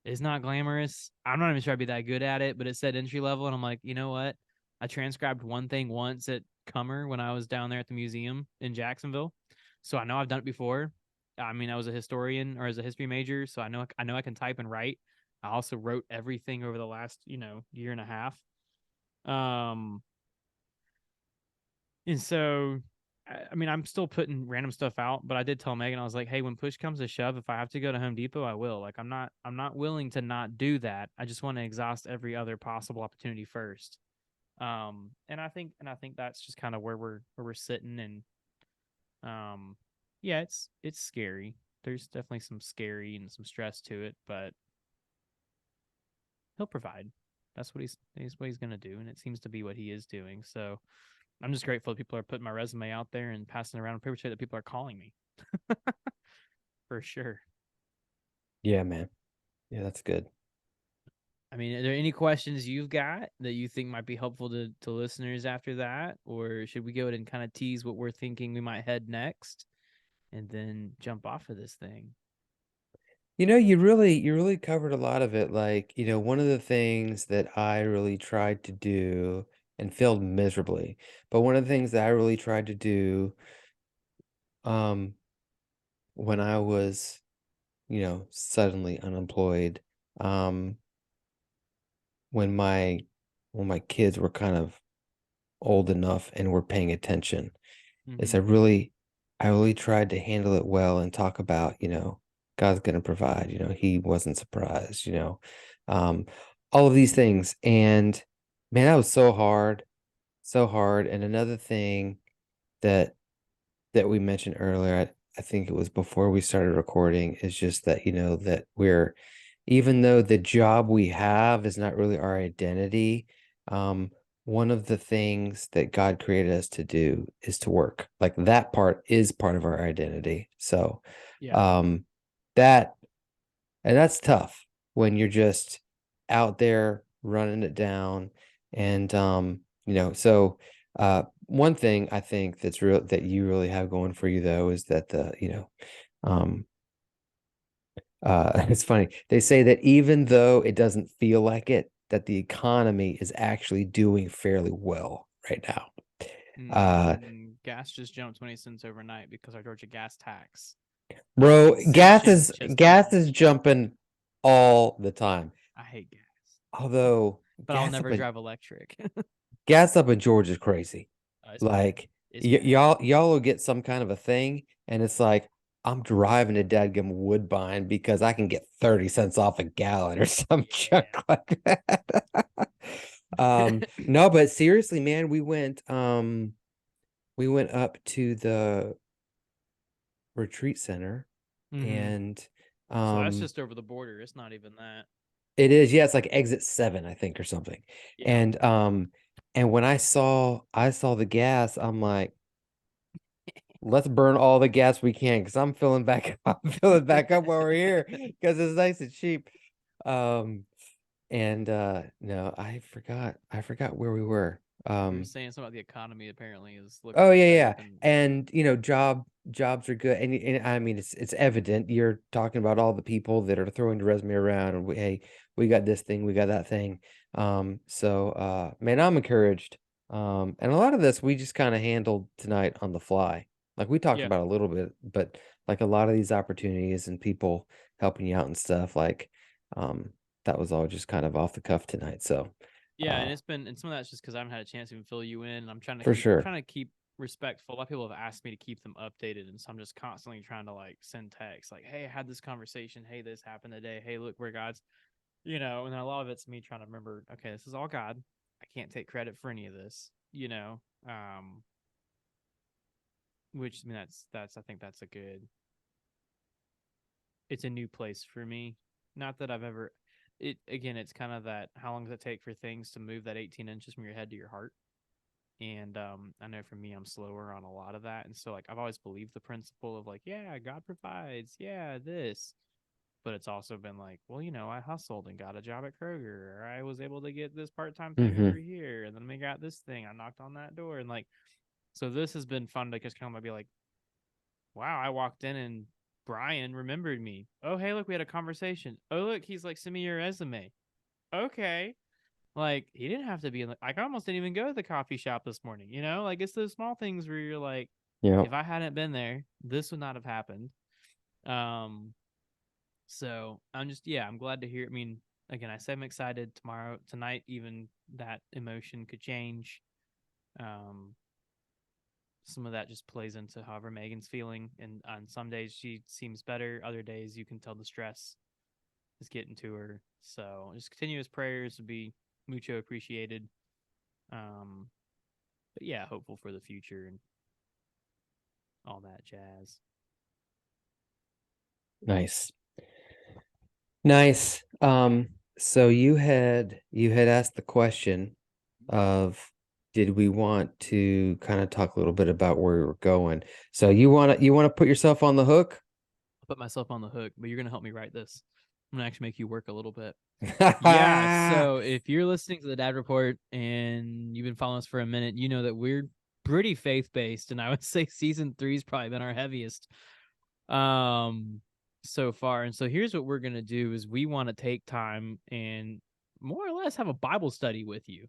It's not glamorous. I'm not even sure I'd be that good at it, but it said entry level, and I'm like, you know what? I transcribed one thing once at Cummer when I was down there at the museum in Jacksonville, so I know I've done it before. I mean, I was a historian or as a history major, so I know I can type and write. I also wrote everything over the last year and a half. Um, and so, I mean, I'm still putting random stuff out, but I did tell Megan, I was like, hey, when push comes to shove, if I have to go to Home Depot, I will. Like, I'm not willing to not do that. I just want to exhaust every other possible opportunity first. And I think that's just kind of where we're sitting. And yeah, it's scary. There's definitely some scary and some stress to it, but he'll provide. That's what he's gonna do, and it seems to be what he is doing. So I'm just grateful that people are putting my resume out there and passing it around. I'm pretty sure that people are calling me for sure. yeah, man. Yeah, that's good. I mean, are there any questions you've got that you think might be helpful to listeners after that? Or should we go ahead and kind of tease what we're thinking we might head next and then jump off of this thing? You really covered a lot of it. Like, one of the things that I really tried to do and failed miserably, but one of the things that I really tried to do, um, when I was, suddenly unemployed, um, when my kids were kind of old enough and were paying attention, is Mm-hmm. I really tried to handle it well and talk about, God's gonna provide, he wasn't surprised, um, all of these things. And man, that was so hard, so hard. And another thing that we mentioned earlier, I think it was before we started recording, is just that, that even though the job we have is not really our identity, um, one of the things that God created us to do is to work. Like that part is part of our identity. So, Yeah. that and that's tough when you're just out there running it down. And so one thing I think that's real that you really have going for you though is that um it's funny. They say that even though it doesn't feel like it, that the economy is actually doing fairly well right now. Gas just jumped 20 cents overnight because our Georgia gas tax Bro, exemption just gas ended. is jumping all the time. I hate gas, Although but I'll never drive electric. gas up in Georgia is crazy. It's Like bad. It's bad. y'all will get some kind of a thing, and it's like I'm driving to dadgum Woodbine because I can get 30 cents off a gallon or some junk Yeah. like that. No, but seriously, man, we went up to the retreat center and So that's just over the border. It's not even that. it is, yeah, it's like exit 7, I think, or something. Yeah. And when I saw the gas, I'm like, let's burn all the gas we can because I'm filling back up while we're here because it's nice and cheap. And no, I forgot where we were. You were saying something about the economy apparently is looking Oh better yeah. than And jobs are good. And I mean it's evident you're talking about all the people that are throwing the resume around and hey, we got this thing, we got that thing. So man, I'm encouraged. And a lot of this we just kind of handled tonight on the fly. Like we talked Yeah. about a little bit, but like a lot of these opportunities and people helping you out and stuff, like that was all just kind of off the cuff tonight. So Yeah, and some of that's just because I haven't had a chance to even fill you in. And I'm trying to for sure. keep respectful. A lot of people have asked me to keep them updated, and so I'm just constantly trying to like send texts like, "Hey, I had this conversation. Hey, this happened today. Hey, look where God's," and then a lot of it's me trying to remember. Okay, this is all God. I can't take credit for any of this. Which I mean that's I think that's a good. It's a new place for me. Not that I've ever. It's kind of that. How long does it take for things to move that 18 inches from your head to your heart? And I know for me, I'm slower on a lot of that. And so, like, I've always believed the principle of, like, yeah, God provides. Yeah, this. But it's also been like, well, I hustled and got a job at Kroger, or I was able to get this part time thing over here. And then we got this thing. I knocked on that door. And, like, so this has been fun to just kind of be like, wow, I walked in and Brian remembered me. Oh, hey, look, we had a conversation. Oh, look, he's like, send me your resume. Okay. Like, he didn't have to be in the, like, I almost didn't even go to the coffee shop this morning, Like, it's those small things where you're like, Yeah. if I hadn't been there, this would not have happened. So I'm glad to hear. I mean, again, I say I'm excited tonight, even that emotion could change. Some of that just plays into however Megan's feeling. And on some days she seems better. Other days you can tell the stress is getting to her. So just continuous prayers would be mucho appreciated. But yeah, hopeful for the future and all that jazz. Nice. So you had asked the question of did we want to kind of talk a little bit about where we were going? So you wanna put yourself on the hook? I'll put myself on the hook, but you're gonna help me write this. I'm gonna actually make you work a little bit. Yeah, so if you're listening to the Dad Report and you've been following us for a minute, you know that we're pretty faith-based, and I would say season 3's probably been our heaviest so far. And so here's what we're gonna do is we want to take time and more or less have a Bible study with you,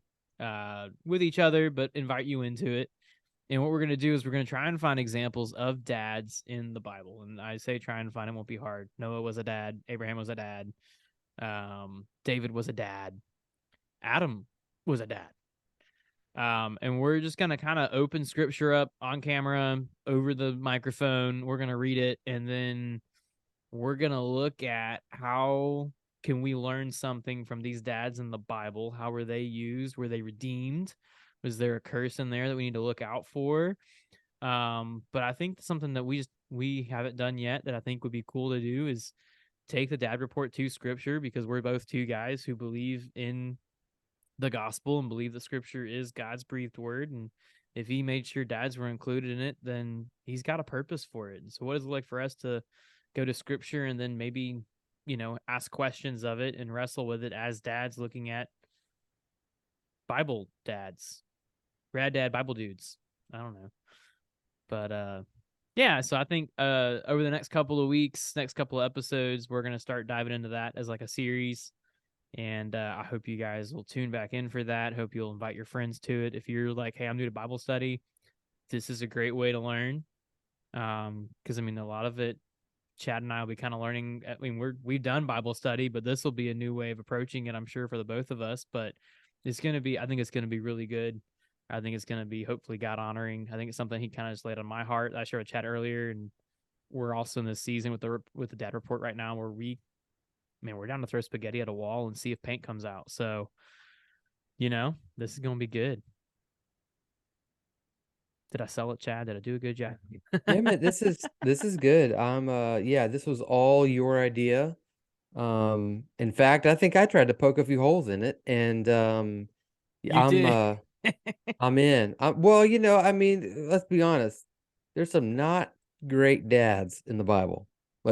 with each other, but invite you into it. And what we're going to do is we're going to try and find examples of dads in the Bible. And I say try and find, it won't be hard. Noah was a dad. Abraham was a dad. David was a dad. Adam was a dad. And we're just going to kind of open scripture up on camera over the microphone. We're going to read it. And then we're going to look at how can we learn something from these dads in the Bible? How were they used? Were they redeemed? Was there a curse in there that we need to look out for? But I think something that we haven't done yet that I think would be cool to do is take the Dad Report to Scripture, because we're both two guys who believe in the gospel and believe that scripture is God's breathed word. And if he made sure dads were included in it, then he's got a purpose for it. And so what is it like for us to go to scripture and then maybe, ask questions of it and wrestle with it as dads looking at Bible dads, rad dad Bible dudes? I don't know. But yeah, so I think over the next couple of weeks, next couple of episodes, we're going to start diving into that as like a series. And I hope you guys will tune back in for that. Hope you'll invite your friends to it. If you're like, hey, I'm new to Bible study, this is a great way to learn. Because, a lot of it, Chad and I will be kind of learning. We've done Bible study, but this will be a new way of approaching it, I'm sure, for the both of us. But I think it's going to be really good. I think it's going to be hopefully God honoring. I think it's something he kind of just laid on my heart. I shared with Chad earlier, and we're also in this season with the dad report right now where we're down to throw spaghetti at a wall and see if paint comes out. So, this is going to be good. Did I sell it, Chad? Did I do a good job? Yeah, man, this is good. This was all your idea. In fact, I think I tried to poke a few holes in it, and You did. I'm in. Let's be honest. There's some not great dads in the Bible.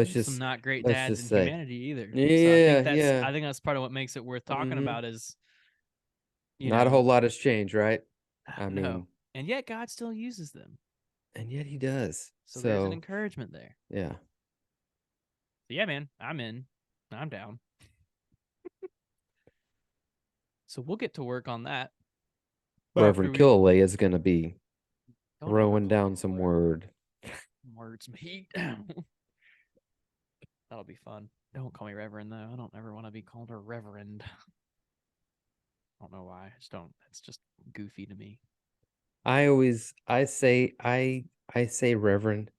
Some not great let's dads just in say. humanity either. Yeah, So I think that's part of what makes it worth talking about is, not a whole lot has changed, right? No. And yet God still uses them. And yet he does. So there's an encouragement there. Yeah. Yeah, man, I'm in. I'm down. So we'll get to work on that. Reverend Killalay is going to be throwing down some words, mate. That'll be fun. Don't call me Reverend, though. I don't ever want to be called a Reverend. I don't know why. I just don't. That's just goofy to me. I say Reverend,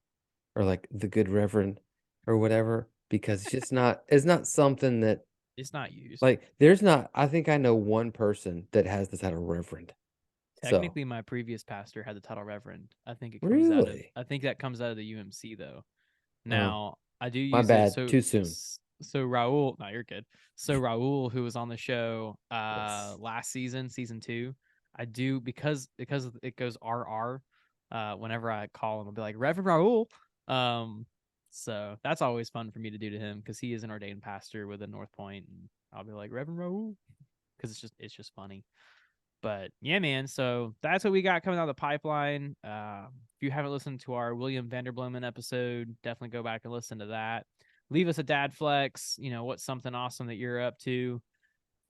or like the good Reverend or whatever, because it's not something that it's not used. Like I think I know one person that has the title Reverend. Technically, my previous pastor had the title Reverend. I think it comes really? I think that comes out of the UMC though. Now I do use my bad. So, too soon. So Raul, no, you're good. So Raul, who was on the show last season, season 2, I do because it goes RR. Whenever I call him, I'll be like Reverend Raul. So that's always fun for me to do to him because he is an ordained pastor with a North Point, and I'll be like Reverend Raul because it's just funny. But yeah, man. So that's what we got coming out of the pipeline. If you haven't listened to our William Vanderbloemen episode, definitely go back and listen to that. Leave us a dad flex. What's something awesome that you're up to,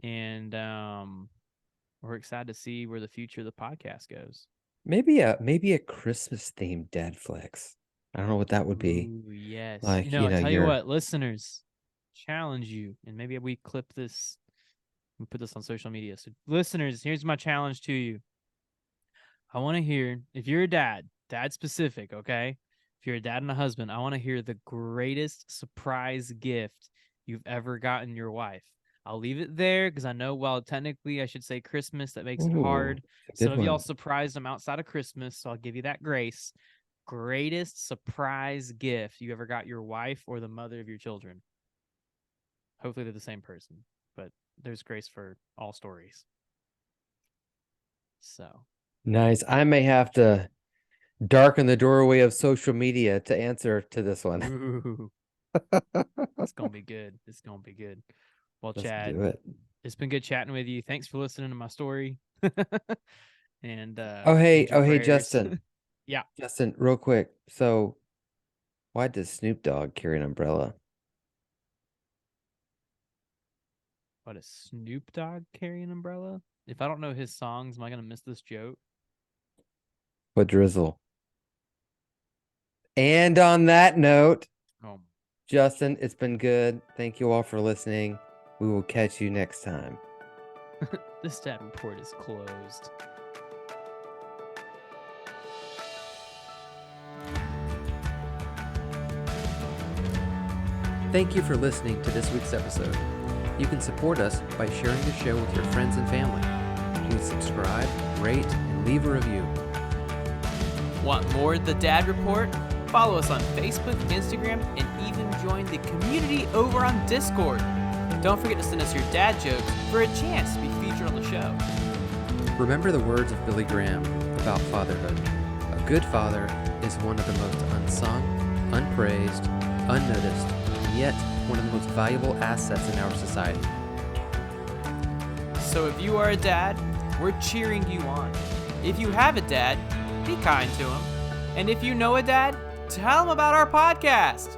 and we're excited to see where the future of the podcast goes. Maybe a Christmas themed dad flex. I don't know what that would be. Ooh, yes. Like, tell you what, listeners, challenge you, and maybe we clip this. We put this on social media. So listeners, here's my challenge to you. I want to hear, if you're a dad specific, okay? If you're a dad and a husband, I want to hear the greatest surprise gift you've ever gotten your wife. I'll leave it there because I know, while technically I should say Christmas, that makes it hard. Some of y'all surprised them outside of Christmas, so I'll give you that grace. Greatest surprise gift you ever got your wife or the mother of your children. Hopefully they're the same person, but there's grace for all stories. So nice. I may have to darken the doorway of social media to answer to this one. Ooh. It's gonna be good. It's gonna be good. Well, Let's Chad, do it. It's been good chatting with you. Thanks for listening to my story. And hey, Justin. Yeah, Justin, real quick. So, why does Snoop Dogg carry an umbrella? Why does Snoop Dogg carry an umbrella? If I don't know his songs, am I gonna miss this joke? What drizzle? And on that note, Justin, it's been good. Thank you all for listening. We will catch you next time. This dad report is closed. Thank you for listening to this week's episode. You can support us by sharing the show with your friends and family. Please subscribe, rate, and leave a review. Want more of the Dad Report? Follow us on Facebook, Instagram, and even join the community over on Discord. Don't forget to send us your dad jokes for a chance to be featured on the show. Remember the words of Billy Graham about fatherhood. A good father is one of the most unsung, unpraised, unnoticed, and yet one of the most valuable assets in our society. So if you are a dad, we're cheering you on. If you have a dad, be kind to him. And if you know a dad, tell him about our podcast.